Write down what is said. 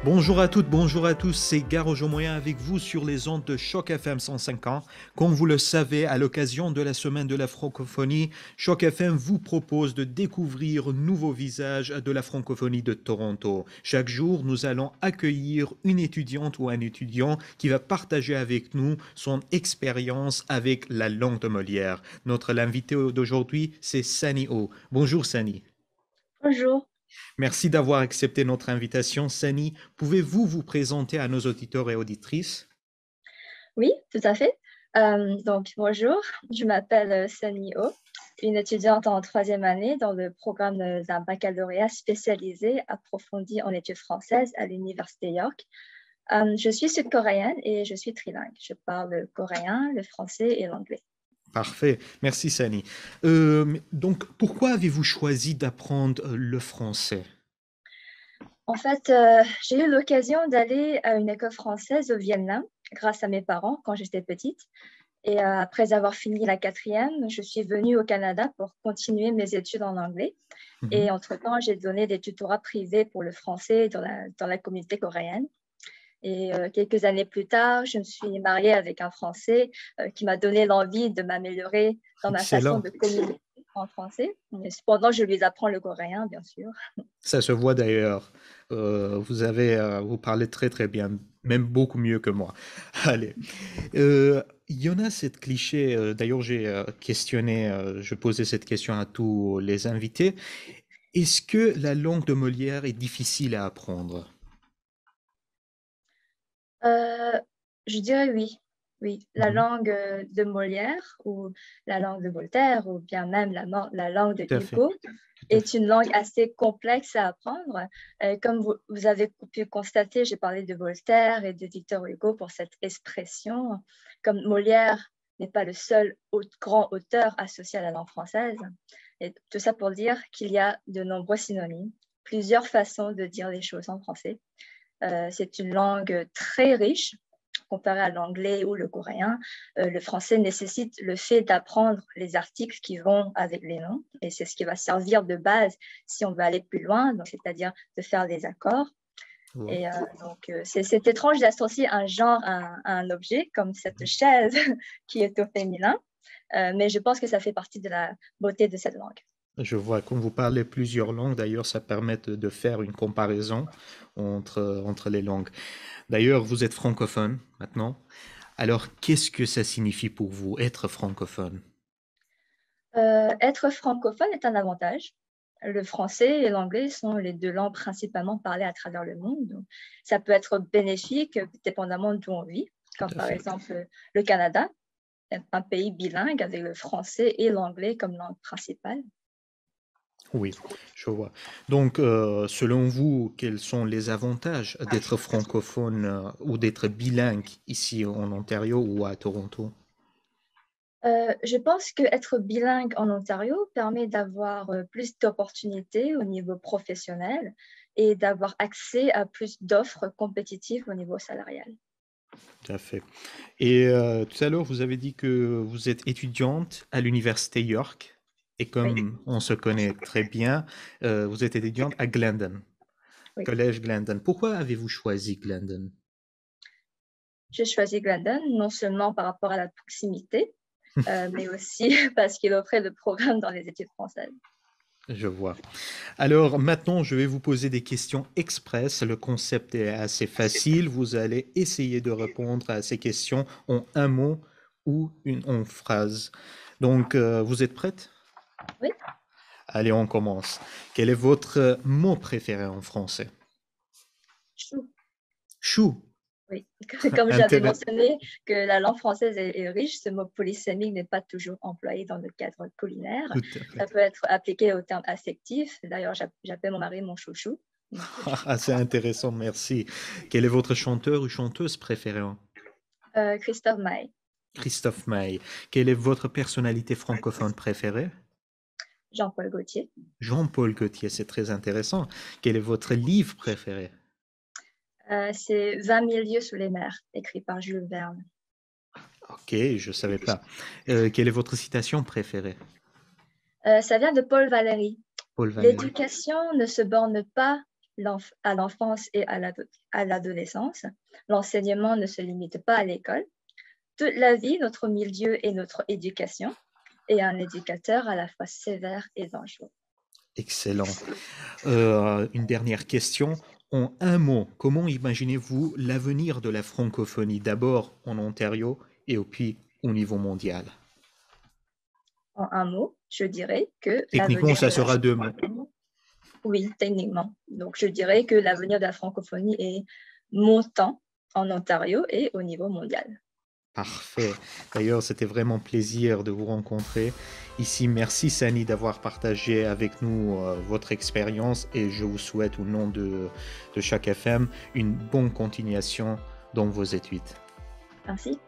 Bonjour à toutes, bonjour à tous, c'est Garo Jomoyen avec vous sur les ondes de Choc FM 105.1. Comme vous le savez, à l'occasion de la semaine de la francophonie, Choc FM vous propose de découvrir nouveaux visages de la francophonie de Toronto. Chaque jour, nous allons accueillir une étudiante ou un étudiant qui va partager avec nous son expérience avec la langue de Molière. Notre invité d'aujourd'hui, c'est Sani O. Bonjour Sani. Bonjour. Merci d'avoir accepté notre invitation. Sani, pouvez-vous vous présenter à nos auditeurs et auditrices? Oui, tout à fait. Donc, bonjour, je m'appelle Sunny Oh, une étudiante en troisième année dans le programme d'un baccalauréat spécialisé approfondi en études françaises à l'Université York. Je suis sud-coréenne et je suis trilingue. Je parle le coréen, le français et l'anglais. Parfait. Merci, Sani. Donc, pourquoi avez-vous choisi d'apprendre le français? En fait, j'ai eu l'occasion d'aller à une école française au Vietnam grâce à mes parents quand j'étais petite. Et après avoir fini la quatrième, je suis venue au Canada pour continuer mes études en anglais. Mhm. Et entre-temps, j'ai donné des tutorats privés pour le français dans la communauté coréenne. Et quelques années plus tard, je me suis mariée avec un Français qui m'a donné l'envie de m'améliorer dans ma façon Excellent. de communiquer en français. Mais cependant, je lui apprends le coréen, bien sûr. Ça se voit d'ailleurs. Vous parlez très très bien, même beaucoup mieux que moi. Allez. Il y en a cette cliché. D'ailleurs, j'ai questionné, je posais cette question à tous les invités. Est-ce que la langue de Molière est difficile à apprendre? Euh, je dirais oui. Oui, la Mhm. langue de Molière ou la langue de Voltaire ou bien même la langue de Tout à fait. Hugo Tout à est fait. une langue assez complexe à apprendre. Comme vous avez pu constater, j'ai parlé de Voltaire et de Victor Hugo pour cette expression. Comme Molière n'est pas le seul grand auteur associé à la langue française. Et tout ça pour dire qu'il y a de nombreux synonymes, plusieurs façons de dire les choses en français. C'est une langue très riche comparé à l'anglais ou le coréen. Le français nécessite le fait d'apprendre les articles qui vont avec les noms et c'est ce qui va servir de base si on veut aller plus loin, donc c'est-à-dire de faire des accords. Ouais. Et c'est étrange d'associer un genre à un objet comme cette chaise qui est au féminin, mais je pense que ça fait partie de la beauté de cette langue. Je vois, comme vous parlez plusieurs langues, d'ailleurs, ça permet de faire une comparaison entre les langues. D'ailleurs, vous êtes francophone maintenant. Alors, qu'est-ce que ça signifie pour vous, être francophone? Être francophone est un avantage. Le français et l'anglais sont les deux langues principalement parlées à travers le monde. Donc, ça peut être bénéfique dépendamment d'où on vit, Tout comme à par fait. exemple le Canada, un pays bilingue avec le français et l'anglais comme langue principale. Oui, je vois. Donc, selon vous, quels sont les avantages d'être francophone ou d'être bilingue ici en Ontario ou à Toronto? Je pense qu'être bilingue en Ontario permet d'avoir plus d'opportunités au niveau professionnel et d'avoir accès à plus d'offres compétitives au niveau salarial. Tout à fait. Et tout à l'heure, vous avez dit que vous êtes étudiante à l'université York. Et Oui, comme on se connaît très bien, vous êtes étudiante à Glendon, oui. collège Glendon. Pourquoi avez-vous choisi Glendon? J'ai choisi Gladden non seulement par rapport à la proximité, mais aussi parce qu'il offrait le programme dans les études françaises. Je vois. Alors maintenant, je vais vous poser des questions express. Le concept est assez facile. Vous allez essayer de répondre à ces questions en un mot ou en phrase. Donc, vous êtes prête? Oui, Allez, on commence. Quel est votre mot préféré en français? chou. Chou. Oui. Comme j'avais Intérêt. mentionné que la langue française est riche, ce mot polysémique n'est pas toujours employé dans le cadre culinaire. Tout à Ça fait. peut être appliqué au terme affectif. D'ailleurs, j'appelle mon mari mon chouchou. Donc, Ah, c'est intéressant, merci. Quel est votre chanteur ou chanteuse préférée? Christophe Maé, Christophe Maé. Quelle est votre personnalité francophone préférée? Jean-Paul Gaultier. Jean-Paul Gaultier, c'est très intéressant. Quel est votre livre préféré? C'est 20 000 lieues sous les mers, écrit par Jules Verne. Ok, je savais pas. Quelle est votre citation préférée? Ça vient de Paul Valéry. Paul Valéry. L'éducation ne se borne pas à l'enfance et à l'adolescence. L'enseignement ne se limite pas à l'école. Toute la vie, notre milieu et notre éducation, et un éducateur à la fois sévère et dangereux. Excellent. Une dernière question. En un mot, comment imaginez-vous l'avenir de la francophonie, d'abord en Ontario et puis au niveau mondial? En un mot, je dirais que Techniquement, l'avenir ça de la sera deux mots. francophonie, oui, techniquement. Donc, je dirais que l'avenir de la francophonie est montant en Ontario et au niveau mondial. Parfait. D'ailleurs, c'était vraiment un plaisir de vous rencontrer ici. Merci Sani d'avoir partagé avec nous votre expérience et je vous souhaite au nom de Choc FM une bonne continuation dans vos études. Merci.